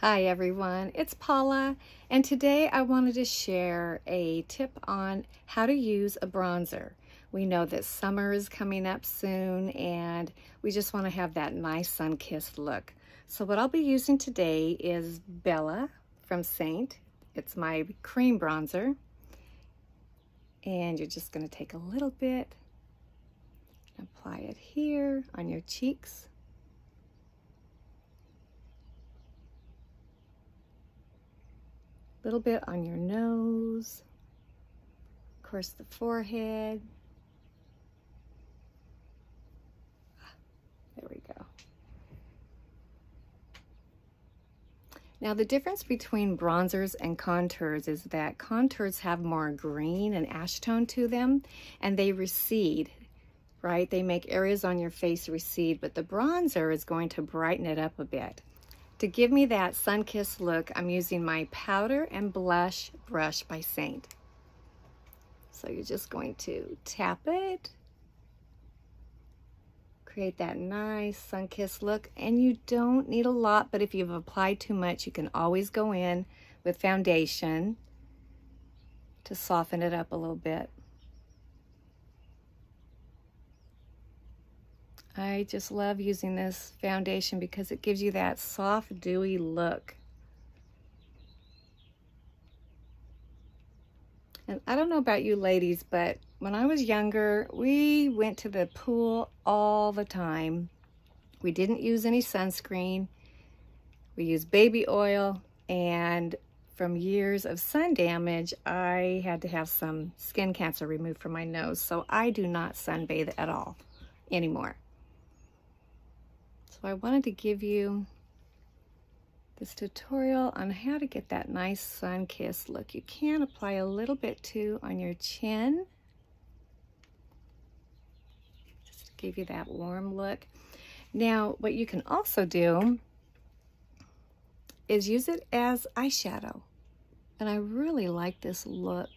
Hi everyone, it's Paula, and today I wanted to share a tip on how to use a bronzer. We know that summer is coming up soon and we just want to have that nice sun-kissed look. So what I'll be using today is Bella from Seint. It's my cream bronzer. And you're just going to take a little bit and apply it here on your cheeks. Little bit on your nose, of course the forehead. There we go. Now the difference between bronzers and contours is that contours have more green and ash tone to them, and they recede, right? They make areas on your face recede, but the bronzer is going to brighten it up a bit. To give me that sun-kissed look, I'm using my powder and blush brush by Seint. So you're just going to tap it, create that nice sun-kissed look, and you don't need a lot, but if you've applied too much, you can always go in with foundation to soften it up a little bit. I just love using this foundation because it gives you that soft, dewy look. And I don't know about you ladies, but when I was younger, we went to the pool all the time. We didn't use any sunscreen. We used baby oil, and from years of sun damage, I had to have some skin cancer removed from my nose. So I do not sunbathe at all anymore. So I wanted to give you this tutorial on how to get that nice sun-kissed look. You can apply a little bit too on your chin, just to give you that warm look. Now, what you can also do is use it as eyeshadow. And I really like this look.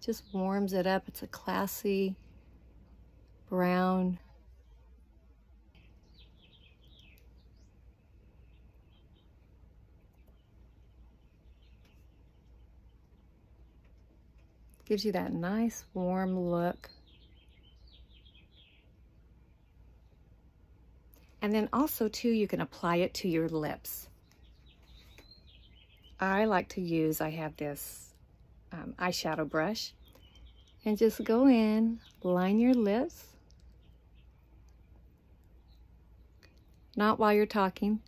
Just warms it up. It's a classy brown. Gives you that nice warm look. And then also too, you can apply it to your lips. I like to use, I have this eyeshadow brush, and just go in, line your lips. Not while you're talking.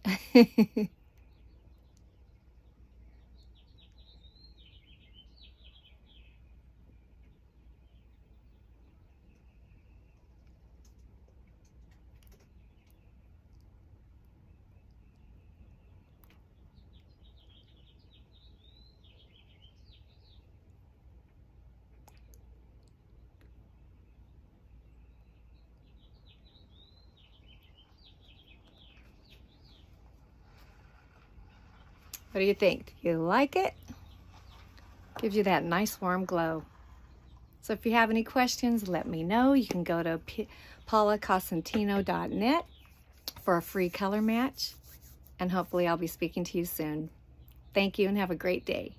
What do you think? Do you like it? Gives you that nice warm glow. So if you have any questions, let me know. You can go to paulacosentino.net for a free color match, and hopefully I'll be speaking to you soon. Thank you and have a great day.